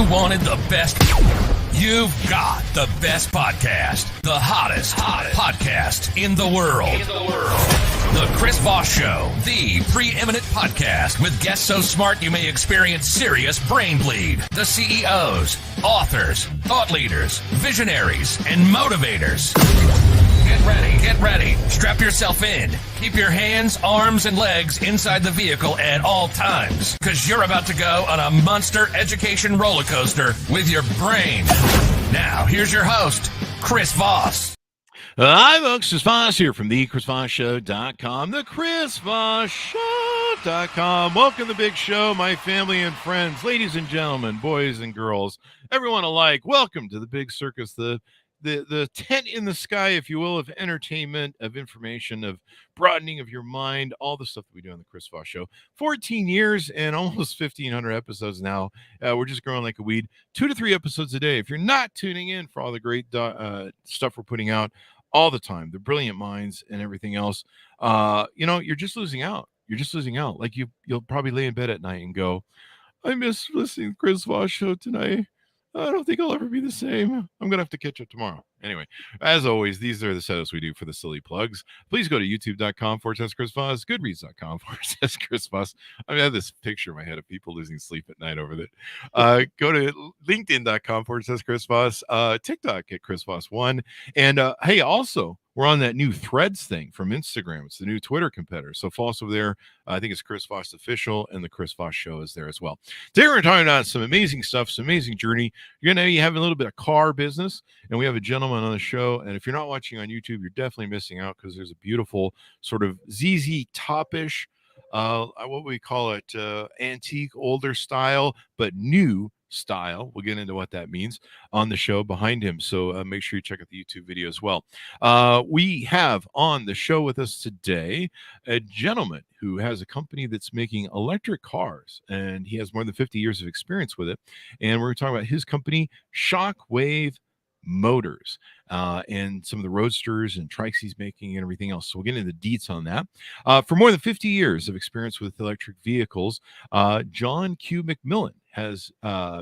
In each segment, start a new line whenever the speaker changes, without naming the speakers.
You wanted the best. You've got the best podcast, the hottest podcast in the world. The Chris Voss Show, the preeminent podcast with guests so smart you may experience serious brain bleed. The CEOs, authors, thought leaders, visionaries, and motivators. Get ready. Strap yourself in. Keep your hands, arms, and legs inside the vehicle at all times, because you're about to go on a monster education roller coaster with your brain. Now, here's your host, Chris Voss.
Hi, folks. Chris Voss here from the ChrisVossShow.com, the ChrisVossShow.com. Welcome to the big show, my family and friends, ladies and gentlemen, boys and girls, everyone alike. Welcome to the big circus, the tent in the sky, if you will, of entertainment, of information, of broadening of your mind, all the stuff that we do on the Chris Voss Show. 14 years and almost 1,500 episodes now. We're just growing like a weed. 2 to 3 episodes a day. If you're not tuning in for all the great stuff we're putting out all the time, the brilliant minds and everything else, you're just losing out. You're just losing out. Like you'll probably lay in bed at night and go, I miss listening to the Chris Voss Show tonight. I don't think I'll ever be the same. I'm going to have to catch up tomorrow. Anyway, as always, these are the setups we do for the silly plugs. Please go to youtube.com/Chris Voss, goodreads.com/Chris Voss. I have this picture in my head of people losing sleep at night over that. Go to linkedin.com/Chris Voss, TikTok at Chris Voss1. And hey, also, we're on that new Threads thing from Instagram. It's the new Twitter competitor. So follow us over there. I think it's Chris Voss Official, and the Chris Voss Show is there as well. Today we're talking about some amazing stuff, some amazing journey. You have a little bit of car business, and we have a gentleman on the show. And if you're not watching on YouTube, you're definitely missing out, because there's a beautiful sort of ZZ Top-ish, what we call it, antique, older style, but new style. We'll get into what that means on the show behind him. So make sure you check out the YouTube video as well. We have on the show with us today a gentleman who has a company that's making electric cars, and he has more than 50 years of experience with it. And we're talking about his company, Shockwave Motors, and some of the roadsters and trikes he's making and everything else. So we'll get into the deets on that. For more than 50 years of experience with electric vehicles, John Q. McMillian has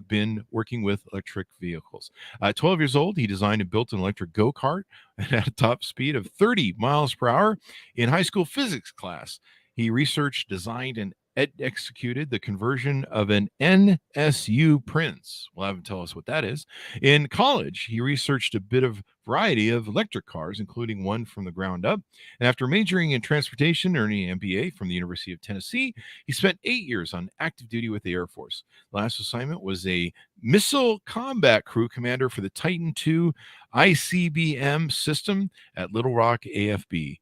been working with electric vehicles. At 12 years old, he designed and built an electric go-kart at a top speed of 30 miles per hour in high school physics class. He researched, designed, and executed the conversion of an NSU Prince. We'll have him tell us what that is. In college, he researched a bit of variety of electric cars, including one from the ground up. And after majoring in transportation, earning an MBA from the University of Tennessee, he spent 8 years on active duty with the Air Force. The last assignment was a missile combat crew commander for the Titan II ICBM system at Little Rock AFB.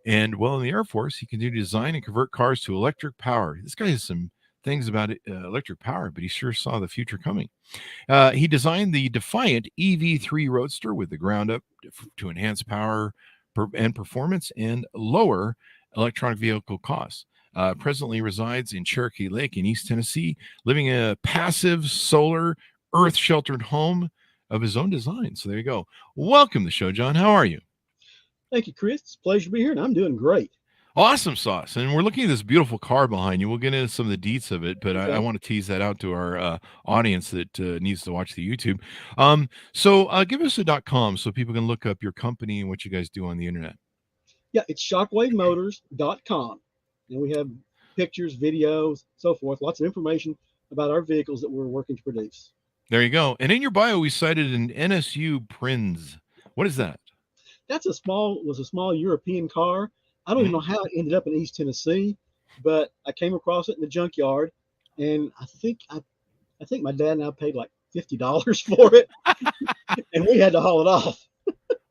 And while in the Air Force, he continued to design and convert cars to electric power. This guy has some things about electric power, but he sure saw the future coming. He designed the Defiant EV3 Roadster with the ground up to enhance power and performance and lower electronic vehicle costs. Presently resides in Cherokee Lake in East Tennessee, living in a passive solar earth-sheltered home of his own design. So there you go. Welcome to the show, John. How are you?
Thank you, Chris. It's a pleasure to be here, and I'm doing great.
Awesome sauce. And we're looking at this beautiful car behind you. We'll get into some of the deets of it, but okay. I want to tease that out to our audience that needs to watch the YouTube. So give us a .com so people can look up your company and what you guys do on the internet.
Yeah, it's shockwavemotors.com. And we have pictures, videos, so forth, lots of information about our vehicles that we're working to produce.
There you go. And in your bio, we cited an NSU Prinz. What is that?
That's a small European car. I don't even know how it ended up in East Tennessee, but I came across it in the junkyard, and I think my dad and I paid like $50 for it, and we had to haul it off.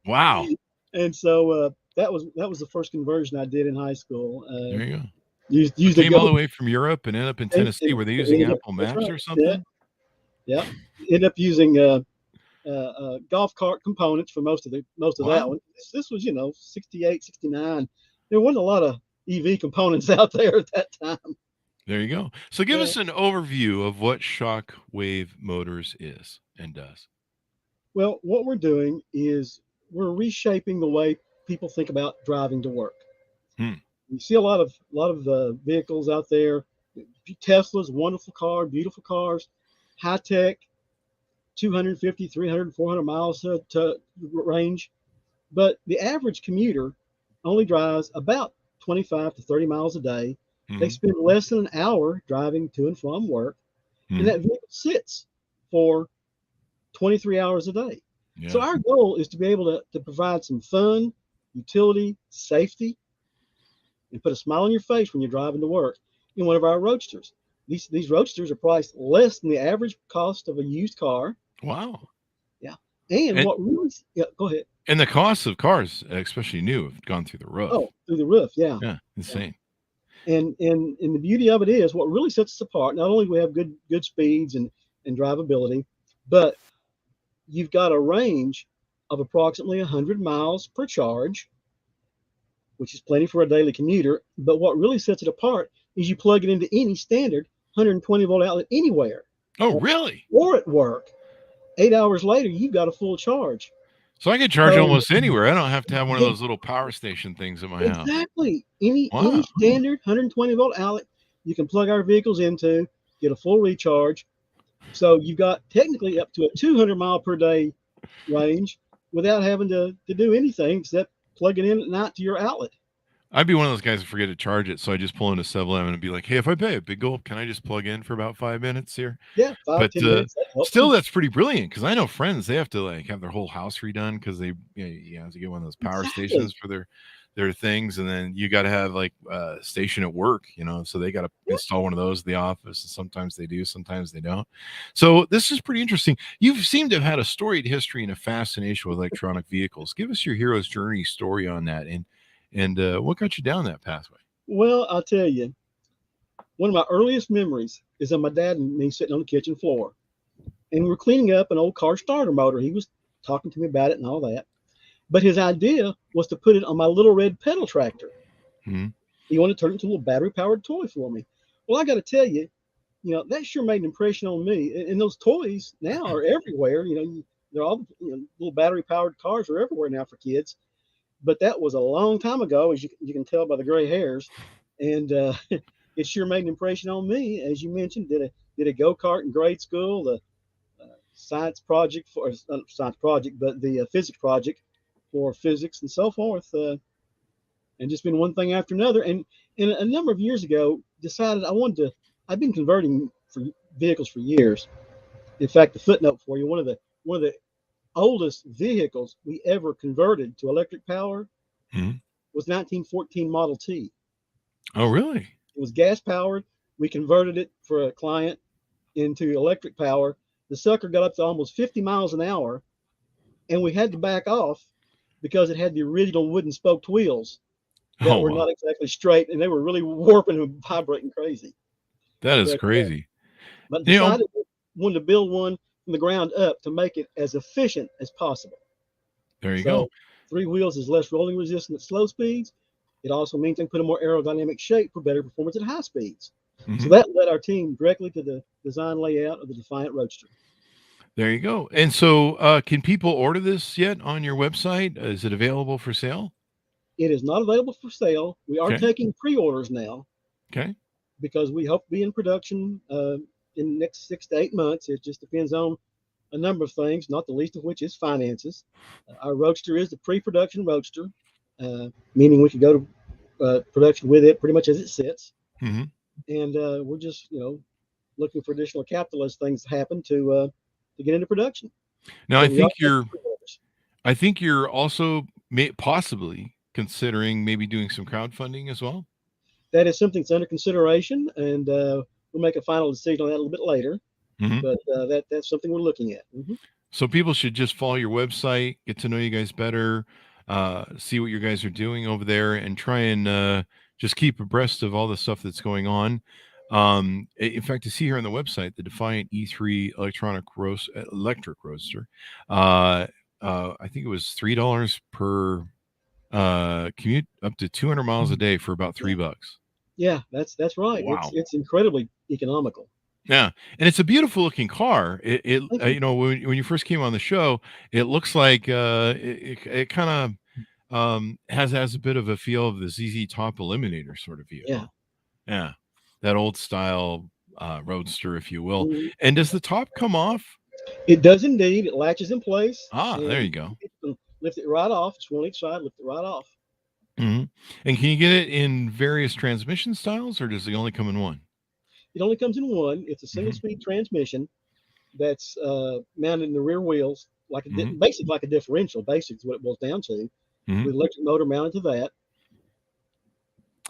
Wow!
And so that was the first conversion I did in high school.
There you go.
Used
came all the way from Europe and ended up in Tennessee. Were they using Apple Maps right, or something?
Yeah. Ended up using golf cart components for most of that one. This was 68, 69. There wasn't a lot of EV components out there at that time.
There you go. So give us an overview of what Shockwave Motors is and does.
Well, what we're doing is we're reshaping the way people think about driving to work. You see a lot of vehicles out there. Tesla's wonderful car, beautiful cars, high tech, 250, 300, 400 miles to range. But the average commuter only drives about 25 to 30 miles a day. They
Mhm.
spend less than an hour driving to and from work, and
Mhm.
that vehicle sits for 23 hours a day. So
Yeah.
our goal is to be able to provide some fun, utility, safety, and put a smile on your face when you're driving to work in one of our roadsters. These roadsters are priced less than the average cost of a used car.
Wow.
Yeah. And
And
what really, yeah, go ahead.
and the costs of cars, especially new, have gone through the roof.
Oh, through the roof. Yeah.
Yeah,
Yeah.
insane.
And the beauty of it is what really sets us apart. Not only do we have good speeds and drivability, but you've got a range of approximately 100 miles per charge, which is plenty for a daily commuter. But what really sets it apart is you plug it into any standard 120-volt outlet anywhere
Oh, really?
or at work. 8 hours later, you've got a full charge.
So I can charge
So
almost anywhere. I don't have to have one of
e-
those little power station things at my house.
exactly any
Wow.
standard 120-volt outlet you can plug our vehicles into, get a full recharge. So you've got technically up to a 200 mile per day range without having to do anything except plug it in at night to your outlet.
I'd be one of those guys that forget to charge it, so I just pull into 7-Eleven and be like, "Hey, if I pay a big gulp, can I just plug in for about 5 minutes here?"
Yeah, five,
But,
10 minutes. That helps
still,
them.
that's pretty brilliant because I know friends, they have to, like, have their whole house redone because they have to get one of those power
Exactly.
stations for their things, and then you gotta have, like, a station at work, so they gotta
Yep.
install one of those in the office, and sometimes they do, sometimes they don't. So, this is pretty interesting. You seem to have had a storied history and a fascination with electronic vehicles. Give us your hero's journey story on that, and what got you down that pathway?
Well, I'll tell you, one of my earliest memories is of my dad and me sitting on the kitchen floor, and we were cleaning up an old car starter motor. He was talking to me about it and all that. But his idea was to put it on my little red pedal tractor.
Mhm.
He wanted to turn it into a little battery powered toy for me. Well, I got to tell you, that sure made an impression on me. And those toys now are everywhere. They're all little battery powered cars are everywhere now for kids. But that was a long time ago, as you can tell by the gray hairs, and it sure made an impression on me. As you mentioned, did a go kart in grade school, the science project for not science project, but the physics project for physics and so forth, and just been one thing after another. And a number of years ago, decided I wanted to. I've been converting for vehicles for years. In fact, the footnote for you: one of the oldest vehicles we ever converted to electric power
Mhm.
was 1914 Model T.
Oh, really?
It was gas powered. We converted it for a client into electric power. The sucker got up to almost 50 miles an hour, and we had to back off because it had the original wooden spoked wheels that
Oh,
were
wow.
not exactly straight, and they were really warping and vibrating crazy.
That is
But
crazy. You know
decided wanted to build one from the ground up to make it as efficient as possible.
there you go.
So 3 wheels is less rolling resistant at slow speeds. It also means they can put a more aerodynamic shape for better performance at high speeds. So
Mhm.
that led our team directly to the design layout of the Defiant Roadster.
There you go. And so, can people order this yet on your website? Is it available for sale?
It is not available for sale. We are
Okay.
taking pre-orders now
Okay.
because we hope to be in production in the next 6 to 8 months. It just depends on a number of things, not the least of which is finances. Our Roadster is the pre-production Roadster, meaning we could go to production with it pretty much as it sits.
Mhm.
And we're just, looking for additional capital as things happen to get into production.
Now,
But we are taking pre-orders.
I think you're also possibly considering maybe doing some crowdfunding as well.
That is something that's under consideration, and we'll make a final decision on that a little bit later.
Mhm.
But that's something we're looking at.
So people should just follow your website, get to know you guys better, see what you guys are doing over there, and try and just keep abreast of all the stuff that's going on. In fact, to see here on the website, the Defiant E3 electric roadster, uh, I think it was $3 per commute up to 200 miles a day for about
Yeah,
$3.
yeah, that's right. It's
Wow.
it's incredibly economical.
Yeah, and it's a beautiful looking car.
Thank you.
When you first came on the show, it looks like it kind of has a bit of a feel of the ZZ Top Eliminator sort of
Yeah.
vehicle. Yeah, that old style roadster, if you will.
Mhm.
And does the top come off?
It does indeed. It latches in place,
Ah, there
and
you go.
you can lift it right off. It's one on each side. Lift it right off.
Hmm. And can you get it in various transmission styles, or does it only come in one?
It only comes in one. It's a single
Hmm.
speed transmission that's mounted in the rear wheels, like
Hmm.
basically like a differential. Basically, is what it boils down to,
Hmm.
with electric motor mounted to that.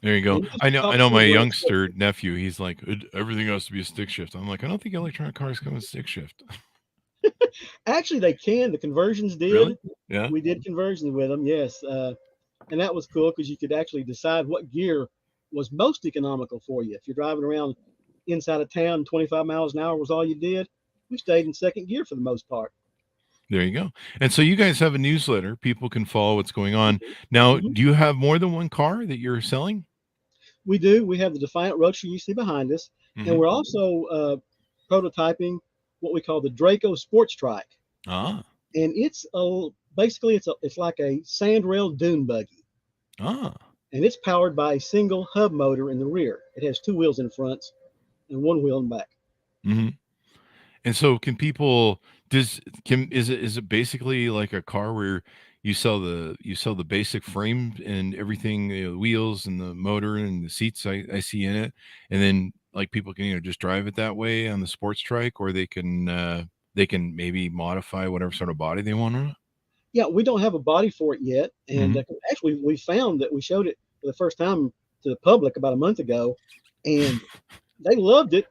There you go.
And you just
I know.
top
I know. My
speed where it's
youngster nephew. He's like, everything has to be a stick shift. I'm like, I don't think electronic cars come with stick shift.
actually they can. The conversions
Really?
did.
Yeah.
We did conversions with them, yes, and that was cool because you could actually decide what gear was most economical for you. If you're driving around inside of town, 25 miles an hour was all you did. We stayed in second gear for the most part.
There you go. And so you guys have a newsletter. People can follow what's going on. Now,
Hmm.
do you have more than one car that you're selling?
We do. We have the Defiant Roadster you see behind us, and
Hmm.
we're also prototyping what we call the Draco Sports Trike,
Ah,
and it's a basically it's like a sandrail dune buggy,
ah.
and it's powered by a single hub motor in the rear. It has two wheels in front and one wheel in back.
Hmm. And so can people does can is it basically like a car where you sell the basic frame and everything, the wheels and the motor and the seats I see in it, and then like people can just drive it that way on the sports trike, or they can maybe modify whatever sort of body they want on it.
Yeah, we don't have a body for it yet, and
Hmm.
actually, we found that we showed it for the first time to the public about a month ago, and they loved it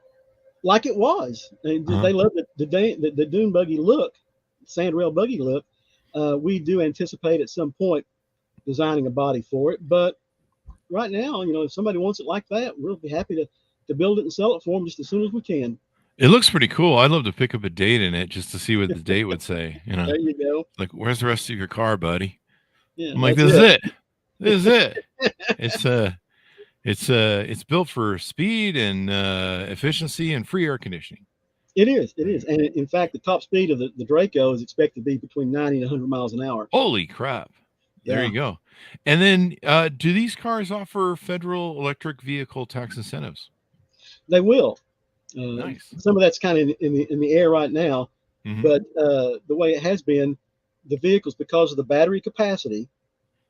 like it was.
Uh-huh.
They loved the dune buggy look, sandrail buggy look. We do anticipate at some point designing a body for it, but right now, if somebody wants it like that, we'll be happy to build it and sell it for them just as soon as we can.
It looks pretty cool. I'd love to pick up a date in it just to see what the date would say.
There you go.
Like, where's the rest of your car, buddy?
Yeah,
I'm like,
that's
this is
it.
it. This is it. It's it's built for speed and efficiency and free air conditioning.
It is. It is. And in fact, the top speed of the Draco is expected to be between 90 and 100 miles an hour.
Holy crap! There
Yeah,
you go. And then, do these cars offer federal electric vehicle tax incentives?
they will.
Nice.
Some of that's kind of in the air right now,
Hmm.
but the way it has been, the vehicles, because of the battery capacity,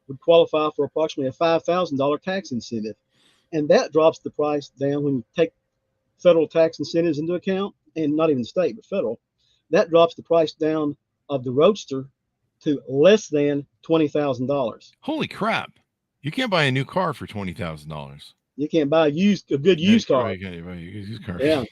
would qualify for approximately a $5,000 tax incentive. And that drops the price down when you take federal tax incentives into account, and not even state, but federal. That drops the price down of the Roadster to less than $20,000.
Holy crap! You can't buy a new car for $20,000.
You can't buy a good used
That's
car.
right. You can't buy a used car.
Yeah,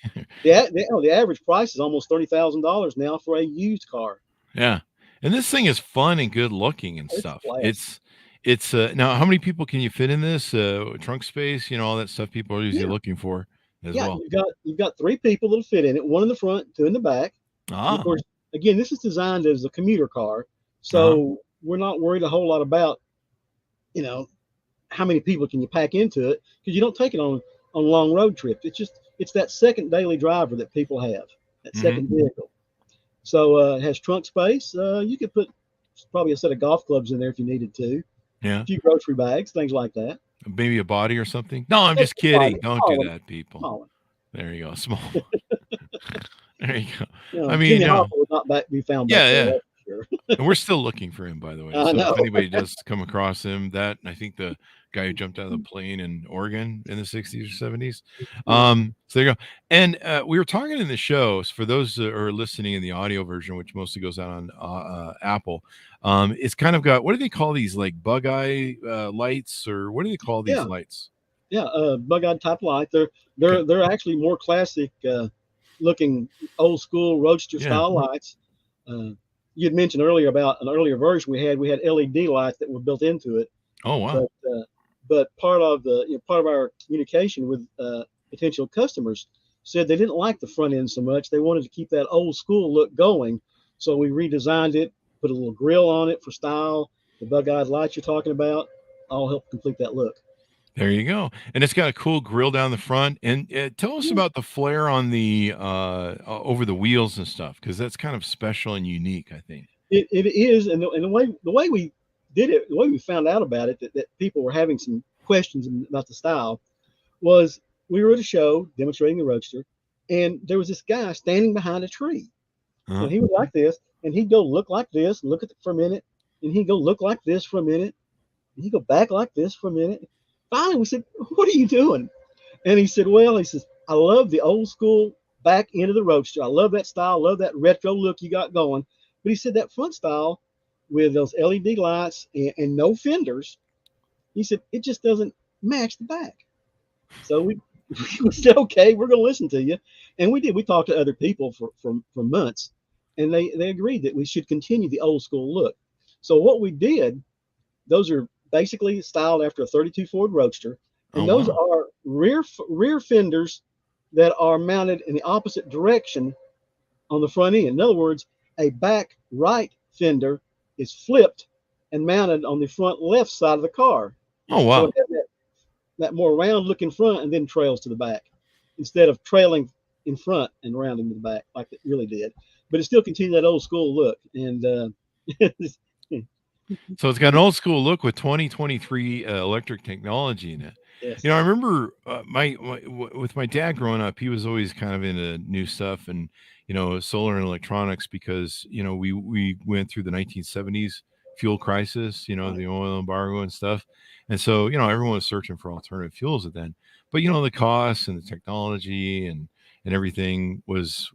the average price is almost $30,000 now for a used car.
Yeah. And this thing is fun and good looking and
It's
stuff.
class.
It's now how many people can you fit in this? Trunk space, all that stuff people are usually
Yeah,
looking for as
yeah.
well.
You've got three people that'll fit in it. One in the front, two in the back. And of
Ah.
course, again, this is designed as a commuter car,
Uh-huh.
so we're not worried a whole lot about you know how many people can you pack into it, because you don't take it on long road trips. It's that second daily driver that people have, that
Hmm.
second vehicle. So it has trunk space. You could put probably a set of golf clubs in there if you needed to, a
Yeah.
few grocery bags, things like that.
Maybe a body or something. No, I'm
Just
just
a body,
kidding. Don't do
small one,
that, people.
small one.
There you go. Small. There you go. I
Jimmy
mean,
Hoffa would not be found back
yeah,
there,
yeah.
that's for sure.
And we're still looking for him, by the way.
I
So if
know.
anybody does come across him, and I think the guy who jumped out of the plane in Oregon in the 60s or 70s.
Yeah,
So there you go. And we were talking in the shows for those that are listening in the audio version, which mostly goes out on Apple. It's kind of got, what do they call these, like bug eye lights, or what do they call these
yeah,
lights?
yeah. Bug-eyed type light. They're
Okay.
they're they're actually more classic looking, old school roadster
Yeah.
style lights. Uh, you had mentioned earlier about an earlier version we had LED lights that were built into it,
Oh, wow.
but part of our communication with potential customers said they didn't like the front end so much. They wanted to keep that old school look going, so we redesigned it, put a little grill on it for style. The bug-eyed lights you're talking about all help complete that look.
There you go. And it's got a cool grill down the front. And tell us
Yeah,
about the flare on the over the wheels and stuff, because that's kind of special and unique, I think.
it is, and the way we did it, the way we found out about it, that people were having some questions about the style, was we were at a show demonstrating the Roadster, and there was this guy standing behind a tree.
Uh-huh.
He was like this, and he'd go look like this, look at it for a minute, and he'd go look like this for a minute, and he'd go back like this for a minute. Finally, we said, "What are you doing?" And he said, "Well," he says, "I love the old school back end of the Roadster. I love that style, love that retro look you got going." But he said that front style with those LED lights and no fenders, he said it just doesn't match the back. So we said, "Okay, we're going to listen to you," and we did. We talked to other people for months, and they agreed that we should continue the old school look. So what we did, those are basically styled after a 32 Ford Roadster,
Oh,
and those
wow.
are rear fenders that are mounted in the opposite direction on the front end. In other words, a back right fender is flipped and mounted on the front left side of the car.
Oh,
So
wow.
it has that more round looking front and then trails to the back instead of trailing in front and rounding to the back like it really did. But it still continued that old school look. And
So it's got an old school look with 2023 electric technology in it.
yes,
I remember with my dad growing up, he was always kind of into new stuff and solar and electronics because we went through the 1970s fuel crisis,
right.
the oil embargo and stuff, and so everyone was searching for alternative fuels at then. But the costs and the technology and everything was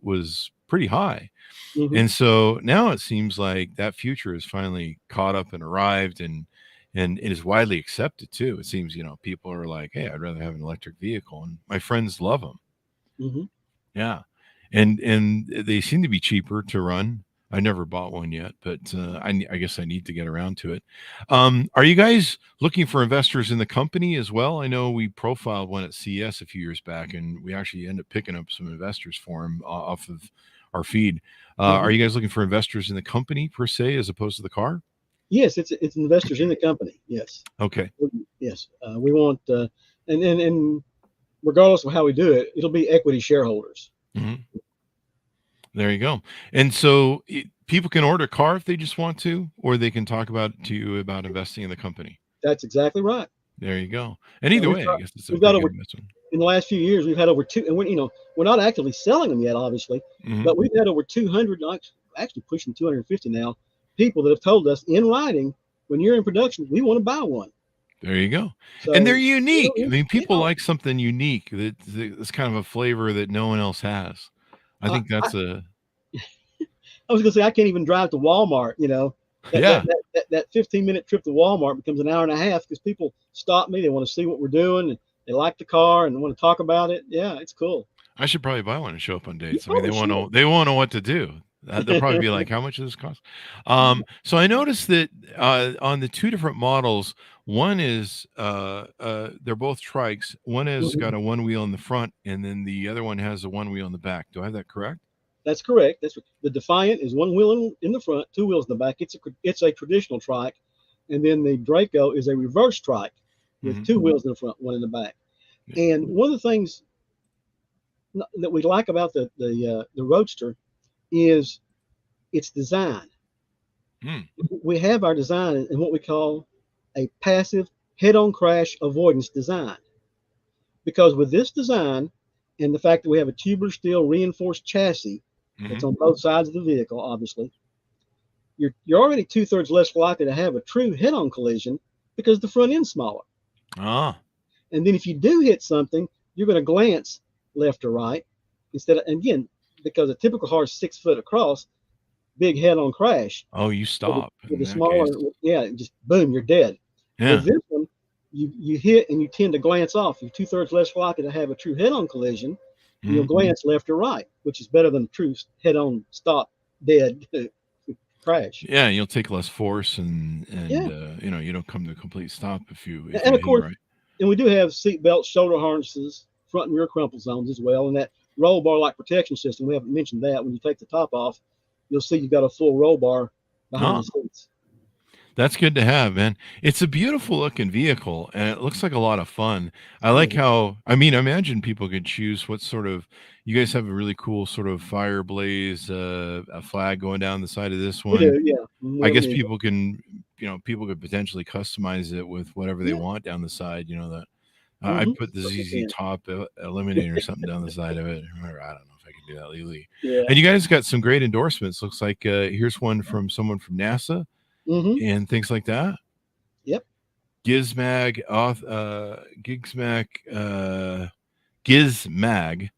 pretty high.
Hmm.
And so now it seems like that future is finally caught up and arrived and it is widely accepted too. It seems, people are like, "Hey, I'd rather have an electric vehicle." And my friends love them.
Hmm.
Yeah. And they seem to be cheaper to run. I never bought one yet, but I guess I need to get around to it. Are you guys looking for investors in the company as well? I know we profiled one at CES a few years back, and we actually ended up picking up some investors for him off of our feed.
Hmm.
Are you guys looking for investors in the company per se, as opposed to the car?
Yes, it's investors in the company. Yes,
Okay.
yes. We want and regardless of how we do it, it'll be equity shareholders.
Mhm. There you go. And so people can order a car if they just want to, or they can talk to you about investing in the company.
That's exactly right.
There you go. And either
We've
way, I
got
guess it's a
we've got
pretty good
over
investment.
in the last few years. We've had over two, and we're not actively selling them yet, obviously,
Mhm.
but we've had over 200, actually pushing 250 now, people that have told us in writing, when you're in production, we want to buy one.
There you go. And they're
So
unique. I mean,
yeah,
people like something unique that's kind of a flavor that no one else has. I
I,
think
I,
that's a
I was gonna say I can't even drive to Walmart. That that
yeah.
that that 15-minute trip to Walmart becomes an hour and a half because people stop me. They want to see what we're doing. And they like the car and want to talk about it. Yeah, it's cool.
I should probably buy one and show up on
You
dates. I mean,
probably should.
they won't know what to do. They'll probably be like, "How much does this cost?" So I noticed that on the two different models, one is they're both trikes. One has got a one wheel in the front, and then the other one has a one wheel in the back. Do I have that correct?
That's correct. The Defiant is one wheel in the front, two wheels in the back. It's a traditional trike, and then the Draco is a reverse trike with
Hmm.
two wheels in the front, one in the back. And one of the things that we like about the Roadster is its design.
Mm.
We have our design in what we call a passive head-on crash avoidance design. Because with this design and the fact that we have a tubular steel reinforced chassis that's
Hmm.
on both sides of the vehicle, obviously, you're already two-thirds less likely to have a true head-on collision because the front end's smaller.
Ah.
And then if you do hit something, you're going to glance left or right instead of, again, because a typical car is 6 foot across, big head-on crash.
Oh, you
With
stop
with
in
the
that case.
smaller, yeah, just boom, you're dead. With
Yeah.
this one, you hit and you tend to glance off. You're two-thirds less likely to have a true head-on collision, and you'll
Mhm.
glance left or right, which is better than a true head-on stop dead crash.
Yeah, you'll take less force and
Yeah,
you don't come to a complete stop if
and
you
of
hit it
course,
right.
and we do have seat belts, shoulder harnesses, front and rear crumple zones as well, and that roll bar like protection system. We haven't mentioned that. When you take the top off, you'll see you've got a full roll bar behind
Oh,
the seats.
that's good to have, man. It's a beautiful looking vehicle and it looks like a lot of fun. I like
Mhm.
how, I mean, I imagine people could choose what sort of, you guys have a really cool sort of fire blaze, a flag going down the side of this
We
one.
do, yeah. We
I
have an
guess
eagle.
people could potentially customize it with whatever they
Yeah.
want down the side, that. I'd
Hmm.
put the ZZ Top Eliminator or something down the side of it. Or I don't know if I could be that legally.
Yeah.
And you guys got some great endorsements. Looks like here's one from someone from NASA
Mm-hmm.
and things like that.
Yep.
Gizmag, Gizmag,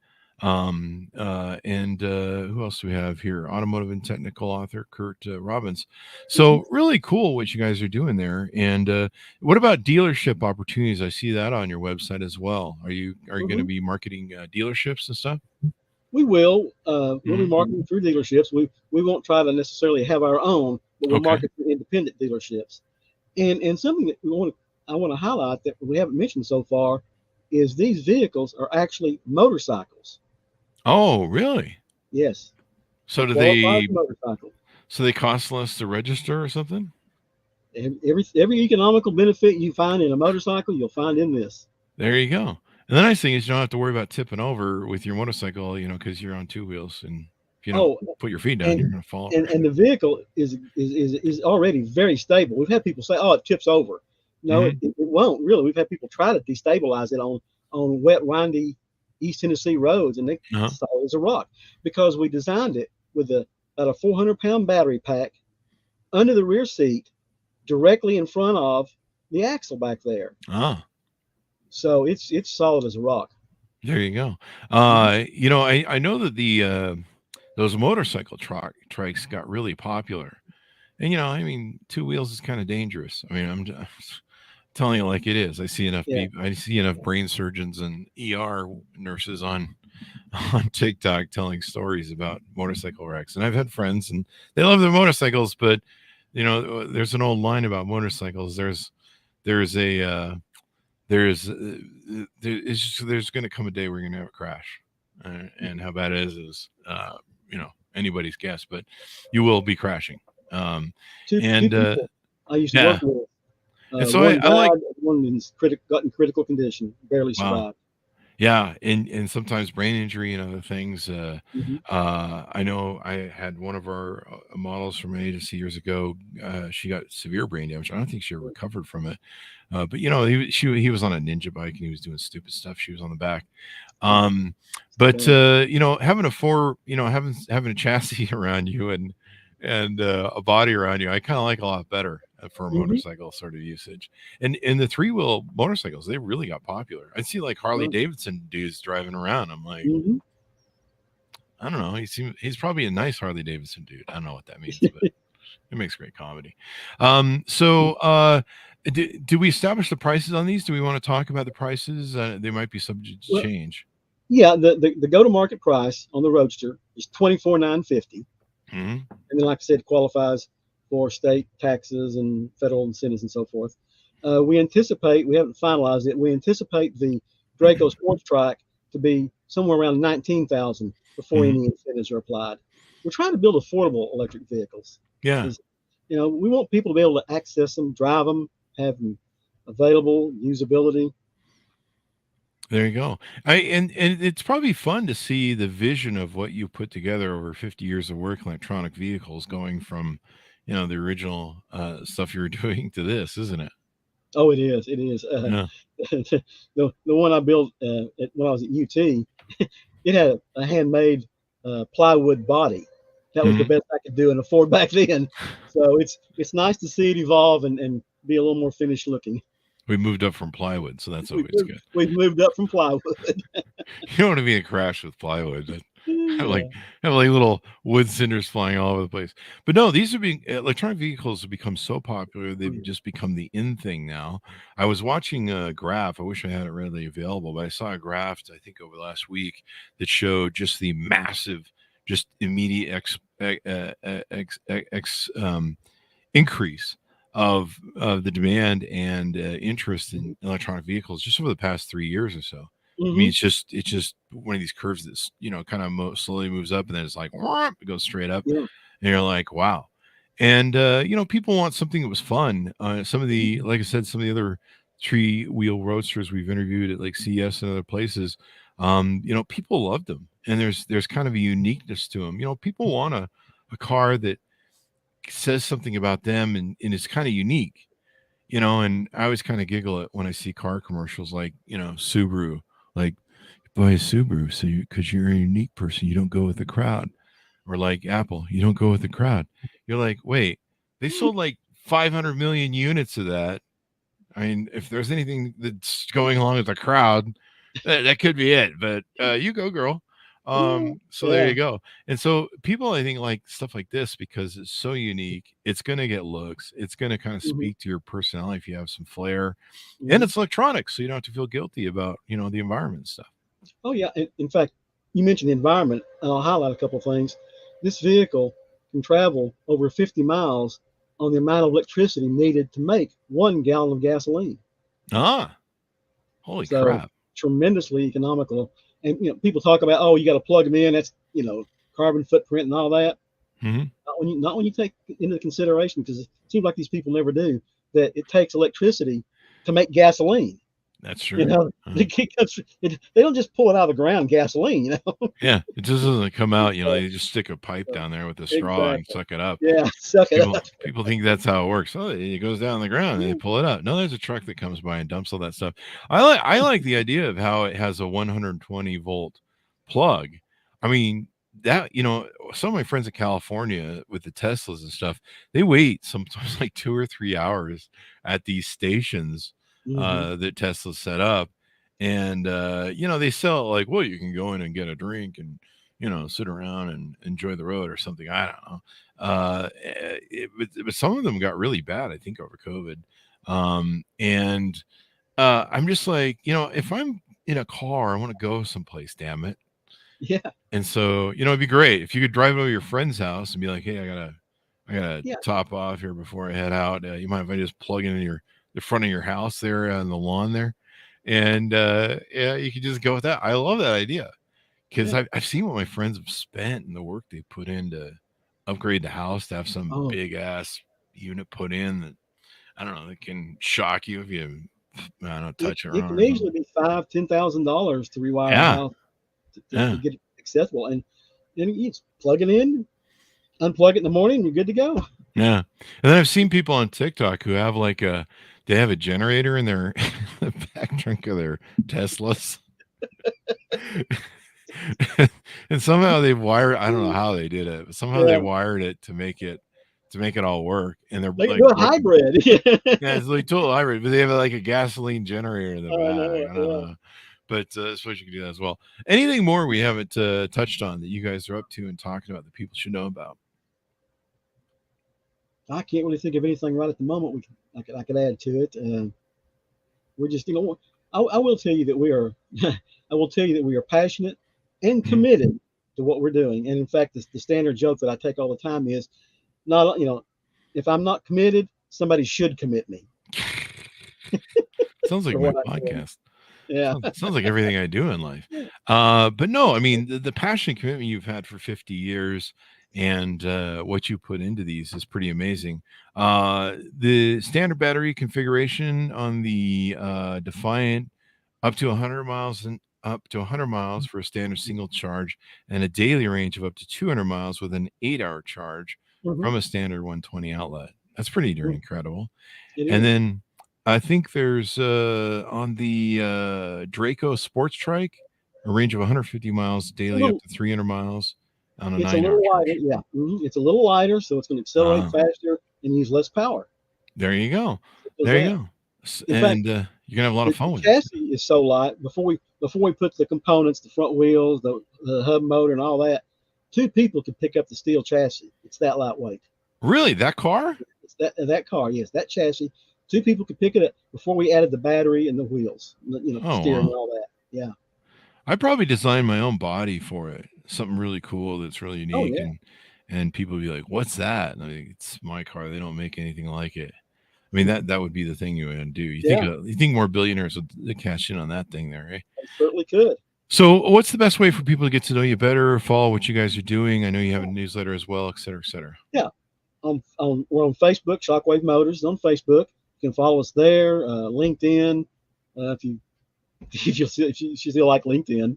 and who else do we have here? Automotive and technical author Kurt Robbins. So really cool what you guys are doing there. And what about dealership opportunities? I see that on your website as well. Are you going to be marketing dealerships and stuff?
We will. We'll be marketing through dealerships. We won't try to necessarily have our own, but we'll market through independent dealerships. And something that I want to highlight that we haven't mentioned so far is these vehicles are actually motorcycles.
Oh, really?
Yes.
So do they?
Motorcycle.
So they cost less to register or something?
Every economical benefit you find in a motorcycle, you'll find in this.
There you go. And the nice thing is you don't have to worry about tipping over with your motorcycle, because you're on two wheels, and if you don't put your feet down, you're going to fall.
And the vehicle is already very stable. We've had people say, "Oh, it tips over." No, it won't really. We've had people try to destabilize it on wet, windy East Tennessee roads, and they solid as a rock because we designed it with about a 400-pound battery pack under the rear seat, directly in front of the axle back there. So it's solid as a rock.
There you go. I know that those motorcycle trikes got really popular, and two wheels is kind of dangerous. I'm just telling you like it is. I see enough people. I see enough brain surgeons and ER nurses on TikTok telling stories about motorcycle wrecks, and I've had friends and they love their motorcycles, but there's an old line about motorcycles. There's going to come a day where you're going to have a crash, and how bad it is anybody's guess, but you will be crashing.
Two people I used to work with.
And so I like
one got in critical condition, barely survived.
Yeah, and sometimes brain injury and other things. I know I had one of our models from an agency years ago. She got severe brain damage. I don't think she ever recovered from it. But he was on a ninja bike and he was doing stupid stuff. She was on the back. Having having a chassis around you and a body around you, I kind of like a lot better for a motorcycle sort of usage. And the 3-wheel motorcycles, they really got popular. I see like Harley Davidson dudes driving around. I'm like, I don't know. He's probably a nice Harley Davidson dude. I don't know what that means, but it makes great comedy. Do we establish the prices on these? Do we want to talk about the prices? They might be subject to change.
Yeah, the go-to-market price on the Roadster is $24,950. And then, like I said, qualifies for state taxes and federal incentives and so forth. We haven't finalized it. We anticipate the Draco Sports Track to be somewhere around $19,000 before any incentives are applied. We're trying to build affordable electric vehicles.
Yeah.
We want people to be able to access them, drive them, have them available, usability.
There you go. And it's probably fun to see the vision of what you put together over 50 years of work in electronic vehicles going from, the original stuff you were doing to this, isn't it?
Oh, it is. It is. The one I built when I was at UT, it had a handmade plywood body. That was the best I could do and afford back then. So it's nice to see it evolve and be a little more finished looking.
We moved up from plywood, so that's always good.
We've moved up from plywood.
You don't want to be in a crash with plywood. Have like little wood cinders flying all over the place. But no, these are electronic vehicles have become so popular. They've just become the in thing now. I was watching a graph. I wish I had it readily available, but I saw a graph, I think over the last week, that showed just the massive, just immediate increase of the demand and interest in electronic vehicles just over the past 3 years or so. I mean, it's just one of these curves that's kind of slowly moves up and then it's like it goes straight up, and you're like, wow. And people want something that was fun. Some of the, like I said, some of the other 3-wheel roadsters we've interviewed at like CES and other places, people loved them, and there's kind of a uniqueness to them. People want a car that says something about them and it's kind of unique, and I always kind of giggle at when I see car commercials like Subaru, like buy a Subaru, so because you're a unique person, you don't go with the crowd. Or like Apple, you don't go with the crowd. You're like, wait, they sold like 500 million units of that. I mean, if there's anything that's going along with the crowd, that could be it. But you go, girl. So there you go. And so people, I think, like stuff like this because it's so unique. It's going to get looks. It's going to kind of speak to your personality if you have some flair, and it's electronic, so you don't have to feel guilty about the environment and stuff.
Oh yeah. In fact, you mentioned the environment, and I'll highlight a couple of things. This vehicle can travel over 50 miles on the amount of electricity needed to make 1 gallon of gasoline.
Holy crap.
Tremendously economical. And people talk about, oh, you got to plug them in. That's carbon footprint and all that. Not when you take into consideration, because it seems like these people never do, that it takes electricity to make gasoline.
That's true.
They don't just pull it out of the ground, gasoline.
Yeah, it just doesn't come out. They just stick a pipe down there with a straw and suck it up.
Yeah, suck it up.
People think that's how it works. Oh, it goes down the ground and they pull it out. No, there's a truck that comes by and dumps all that stuff. I like the idea of how it has a 120 volt plug. I mean, that some of my friends in California with the Teslas and stuff, they wait sometimes like 2 or 3 hours at these stations that Tesla set up, and they sell it like, well, you can go in and get a drink and sit around and enjoy the road or something. I don't know. But some of them got really bad, I think, over COVID. And I'm just like, if I'm in a car, I want to go someplace, damn it.
Yeah.
And so it'd be great if you could drive over your friend's house and be like, hey, I gotta top off here before I head out. You mind if I just plug in the front of your house there on the lawn there, and you can just go with that. I love that idea because I've seen what my friends have spent and the work they put in to upgrade the house to have some big ass unit put in that I don't know, that can shock you if you touch it.
It can easily be $5,000-$10,000 to rewire a house to get it accessible, and you just plug it in, unplug it in the morning, and you're good to go.
Yeah, and then I've seen people on TikTok who have they have a generator in their the back trunk of their Teslas. And somehow they wired, I don't know how they did it, but somehow they wired it to make it all work. And they're
like a hybrid.
Yeah, it's like total hybrid, but they have like a gasoline generator in the back. I don't know. But I suppose you can do that as well. Anything more we haven't touched on that you guys are up to and talking about that people should know about?
I can't really think of anything right at the moment I could add to it. We're just, I will tell you that we are, I will tell you that we are passionate and committed to what we're doing. And in fact, the standard joke that I take all the time is, if I'm not committed, somebody should commit me.
Sounds like my podcast.
Yeah.
Sounds like everything I do in life. But no, I mean, the passion and commitment you've had for 50 years and what you put into these is pretty amazing. The standard battery configuration on the Defiant, up to 100 miles for a standard single charge, and a daily range of up to 200 miles with an 8-hour charge from a standard 120 outlet. That's pretty darn incredible. And then I think there's on the Draco Sports Trike, a range of 150 miles daily, up to 300 miles on a 9-hour charge.
Lighter, yeah. It's a little lighter, so it's going to accelerate faster and use less power.
There you go. There you go. And you're gonna have a lot of fun with it.
The chassis is so light. Before we put the components, the front wheels, the hub motor, and all that, 2 people could pick up the steel chassis. It's that lightweight.
Really, that car?
It's that car. Yes, that chassis. 2 people could pick it up before we added the battery and the wheels. Steering and all that. Yeah.
I probably designed my own body for it. Something really cool that's really unique, and people would be like, "What's that?" And I think it's my car. They don't make anything like it. I mean, that would be the thing you would do. You think more billionaires would cash in on that thing there, eh?
They certainly could.
So what's the best way for people to get to know you better, follow what you guys are doing? I know you have a newsletter as well, et cetera, et cetera.
Yeah. We're on Facebook, Shockwave Motors on Facebook. You can follow us there. LinkedIn, if you still like LinkedIn.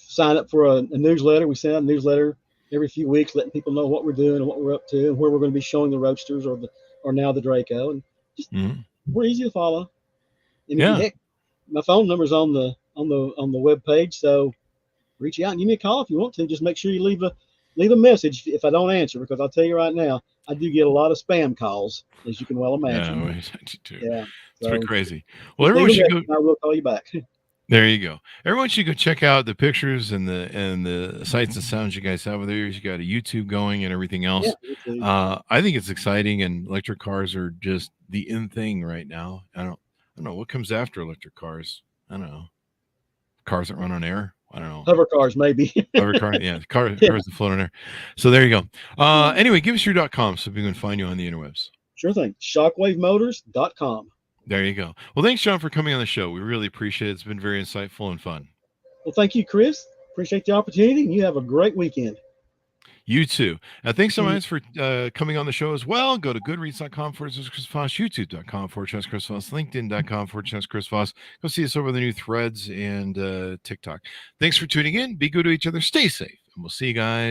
Sign up for a newsletter. We send out a newsletter every few weeks, letting people know what we're doing and what we're up to, and where we're going to be showing the Roadsters or now the Draco. And just we're easy to follow. And heck, my phone number's on the web page. So reach out and give me a call if you want to. Just make sure you leave a message if I don't answer, because I'll tell you right now, I do get a lot of spam calls, as you can well imagine.
Yeah, I do too.
Yeah.
It's
So
pretty crazy. Well,
leave
everyone
a
should go.
message and I will call you back.
There you go. Everyone should go check out the pictures and the sights and sounds you guys have there. You got a YouTube going and everything else.
Yeah, me too.
I think it's exciting, and electric cars are just the in thing right now. I don't know what comes after electric cars. I don't know. Cars that run on air. I don't know.
Hover cars, maybe.
Hover car, yeah, cars that float on air. So there you go. Anyway, give us your .com so we can find you on the interwebs.
Sure thing. Shockwavemotors.com.
There you go. Well, thanks, John, for coming on the show. We really appreciate it. It's been very insightful and fun.
Well, thank you, Chris. Appreciate the opportunity, and you have a great weekend.
You too. Thanks so much for coming on the show as well. Go to goodreads.com/Chris Voss, youtube.com/Chris Voss, linkedin.com/Chris Voss. Go see us over the new Threads and TikTok. Thanks for tuning in. Be good to each other. Stay safe. And we'll see you guys